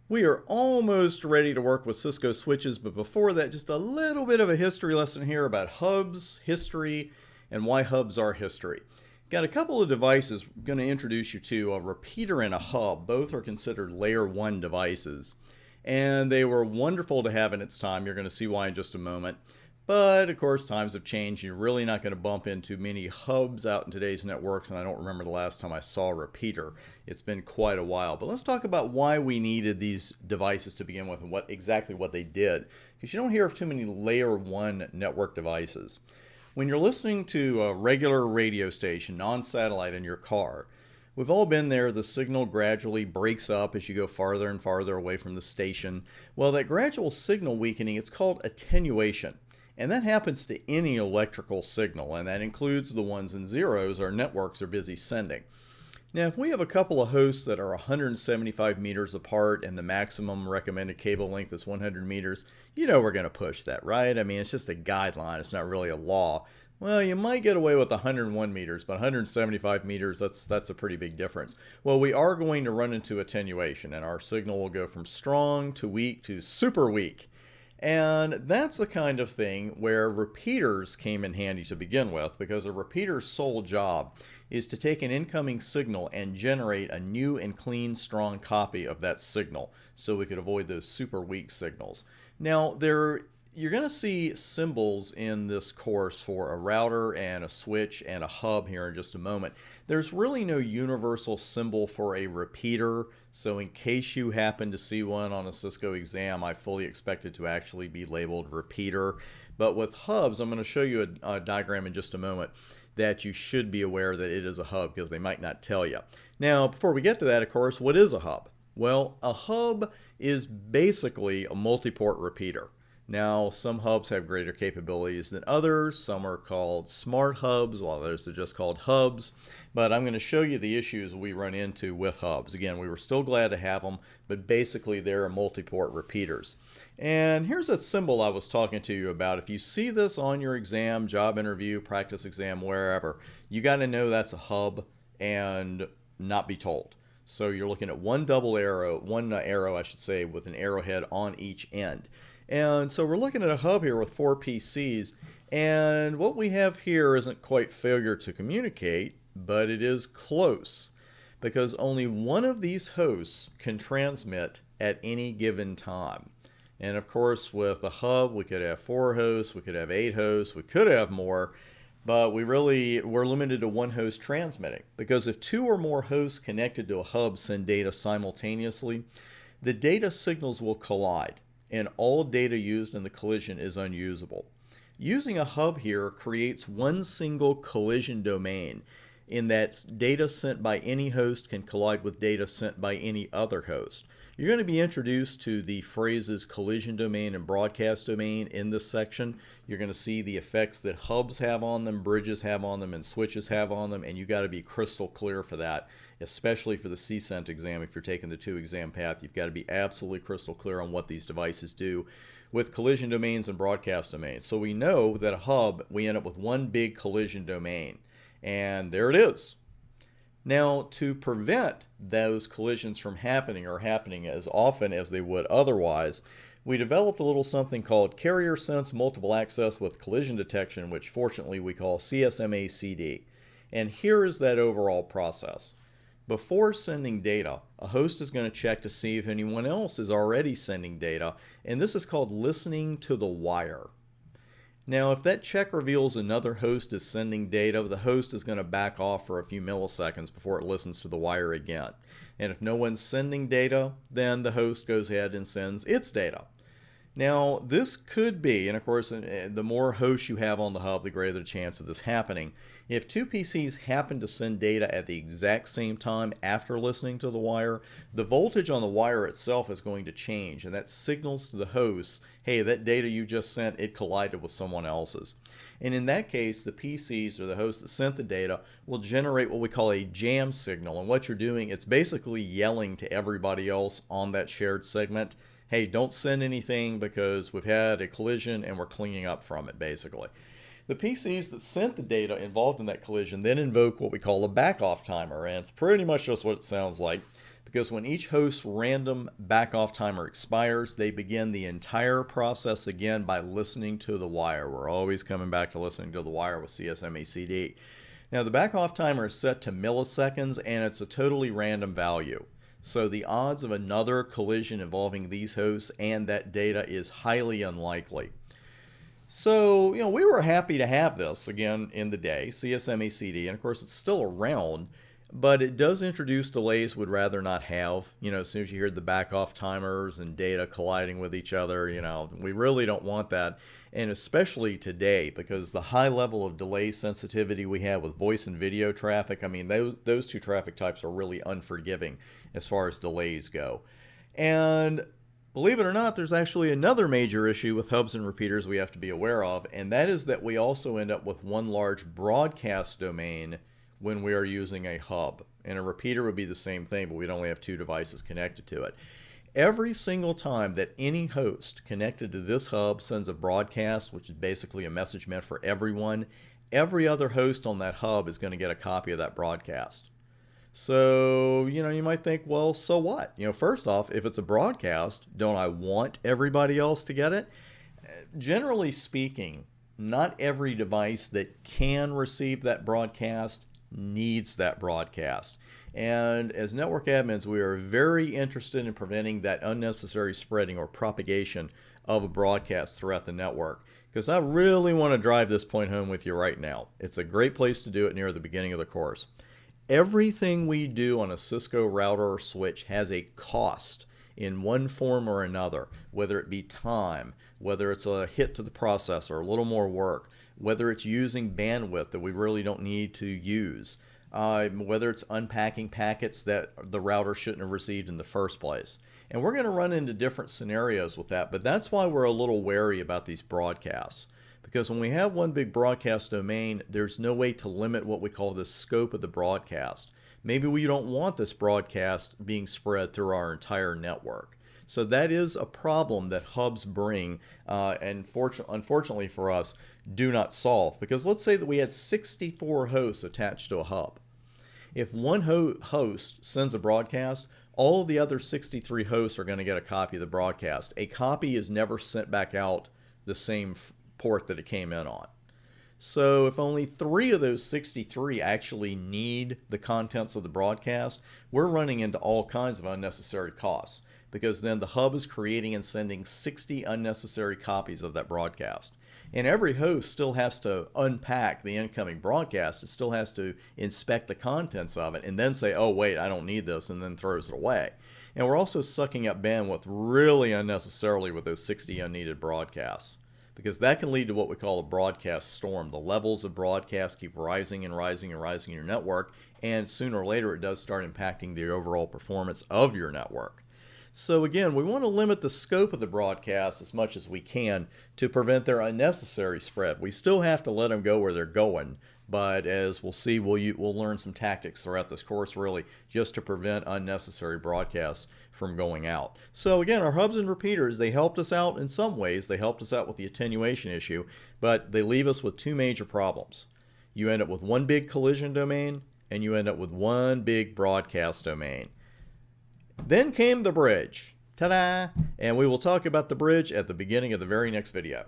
We are almost ready to work with Cisco switches, but before that, just a little bit of a history lesson here about hubs, history, and why hubs are history. Got a couple of devices I'm going to introduce you to, a repeater and a hub. Both are considered layer 1 devices, and they were wonderful to have in its time. You're going to see why in just a moment. But of course, times have changed. You're really not going to bump into many hubs out in today's networks, and I don't remember the last time I saw a repeater. It's been quite a while. But let's talk about why we needed these devices to begin with and exactly what they did, because you don't hear of too many layer 1 network devices. When you're listening to a regular radio station, non-satellite in your car, we've all been there. The signal gradually breaks up as you go farther and farther away from the station. Well, that gradual signal weakening, it's called attenuation. And that happens to any electrical signal, and that includes the ones and zeros our networks are busy sending. Now, if we have a couple of hosts that are 175 meters apart and the maximum recommended cable length is 100 meters, you know we're going to push that, right? I mean, it's just a guideline. It's not really a law. Well, you might get away with 101 meters, but 175 meters, that's a pretty big difference. Well, we are going to run into attenuation, and our signal will go from strong to weak to super weak. And that's the kind of thing where repeaters came in handy to begin with, because a repeater's sole job is to take an incoming signal and generate a new and clean, strong copy of that signal so we could avoid those super weak signals. Now, you're going to see symbols in this course for a router and a switch and a hub here in just a moment. There's really no universal symbol for a repeater, so in case you happen to see one on a Cisco exam, I fully expect it to actually be labeled repeater. But with hubs, I'm going to show you a diagram in just a moment that you should be aware that it is a hub, because they might not tell you. Now, before we get to that, of course, what is a hub? Well, a hub is basically a multi-port repeater. Now, some hubs have greater capabilities than others. Some are called smart hubs, while others are just called hubs. But I'm going to show you the issues we run into with hubs. Again, we were still glad to have them, but basically they're multi-port repeaters. And here's that symbol I was talking to you about. If you see this on your exam, job interview, practice exam, wherever, you got to know that's a hub and not be told. So you're looking at one arrow, I should say, with an arrowhead on each end. And so we're looking at a hub here with 4 PCs, and what we have here isn't quite failure to communicate, but it is close, because only one of these hosts can transmit at any given time. And of course, with a hub, we could have 4 hosts, we could have 8 hosts, we could have more, but we're limited to one host transmitting, because if 2 or more hosts connected to a hub send data simultaneously, the data signals will collide, and all data used in the collision is unusable. Using a hub here creates one single collision domain, in that data sent by any host can collide with data sent by any other host. You're going to be introduced to the phrases collision domain and broadcast domain in this section. You're going to see the effects that hubs have on them, bridges have on them, and switches have on them, and you got to be crystal clear for that, especially for the CCENT exam. If you're taking the 2 exam path, you've got to be absolutely crystal clear on what these devices do with collision domains and broadcast domains. So we know that a hub, we end up with one big collision domain, and there it is. Now, to prevent those collisions from happening, or happening as often as they would otherwise, we developed a little something called Carrier Sense Multiple Access with Collision Detection, which fortunately we call CSMA-CD. And here is that overall process. Before sending data, a host is going to check to see if anyone else is already sending data, and this is called listening to the wire. Now, if that check reveals another host is sending data, the host is going to back off for a few milliseconds before it listens to the wire again. And if no one's sending data, then the host goes ahead and sends its data. Now, this could be, and of course, the more hosts you have on the hub, the greater the chance of this happening. If 2 PCs happen to send data at the exact same time after listening to the wire, the voltage on the wire itself is going to change, and that signals to the host, hey, that data you just sent, it collided with someone else's. And in that case, the PCs, or the host that sent the data, will generate what we call a jam signal. And what you're doing, it's basically yelling to everybody else on that shared segment, hey, don't send anything because we've had a collision and we're cleaning up from it, basically. The PCs that sent the data involved in that collision then invoke what we call a back-off timer, and it's pretty much just what it sounds like. because when each host's random back-off timer expires, they begin the entire process again by listening to the wire. We're always coming back to listening to the wire with CSMACD. Now, the back-off timer is set to milliseconds, and it's a totally random value. So the odds of another collision involving these hosts and that data is highly unlikely. So, we were happy to have this again in the day, CSMACD, and of course it's still around, but it does introduce delays we'd rather not have. As soon as you hear the back-off timers and data colliding with each other, we really don't want that. And especially today, because the high level of delay sensitivity we have with voice and video traffic, I mean, those two traffic types are really unforgiving as far as delays go. And believe it or not, there's actually another major issue with hubs and repeaters we have to be aware of, and that is that we also end up with one large broadcast domain when we are using a hub. And a repeater would be the same thing, but we'd only have two devices connected to it. Every single time that any host connected to this hub sends a broadcast, which is basically a message meant for everyone, every other host on that hub is going to get a copy of that broadcast. So, you might think, well, so what? First off, if it's a broadcast, don't I want everybody else to get it? Generally speaking, not every device that can receive that broadcast needs that broadcast. And as network admins, we are very interested in preventing that unnecessary spreading or propagation of a broadcast throughout the network, because I really want to drive this point home with you right now. It's a great place to do it near the beginning of the course. Everything we do on a Cisco router or switch has a cost in one form or another, whether it be time, whether it's a hit to the processor, a little more work, whether it's using bandwidth that we really don't need to use, whether it's unpacking packets that the router shouldn't have received in the first place. And we're going to run into different scenarios with that, but that's why we're a little wary about these broadcasts. Because when we have one big broadcast domain, there's no way to limit what we call the scope of the broadcast. Maybe we don't want this broadcast being spread through our entire network. So that is a problem that hubs bring, and unfortunately for us, do not solve. Because let's say that we had 64 hosts attached to a hub. If one host sends a broadcast, all the other 63 hosts are going to get a copy of the broadcast. A copy is never sent back out the same port that it came in on. So if only 3 of those 63 actually need the contents of the broadcast, we're running into all kinds of unnecessary costs, because then the hub is creating and sending 60 unnecessary copies of that broadcast. And every host still has to unpack the incoming broadcast. It still has to inspect the contents of it and then say, oh wait, I don't need this, and then throws it away. And we're also sucking up bandwidth really unnecessarily with those 60 unneeded broadcasts, because that can lead to what we call a broadcast storm. The levels of broadcast keep rising and rising and rising in your network, and sooner or later it does start impacting the overall performance of your network. So again, we want to limit the scope of the broadcast as much as we can to prevent their unnecessary spread. We still have to let them go where they're going, but as we'll see, we'll learn some tactics throughout this course really just to prevent unnecessary broadcasts from going out. So again, our hubs and repeaters, they helped us out in some ways. They helped us out with the attenuation issue, but they leave us with two major problems. You end up with one big collision domain, and you end up with one big broadcast domain. Then came the bridge. Ta-da! And we will talk about the bridge at the beginning of the very next video.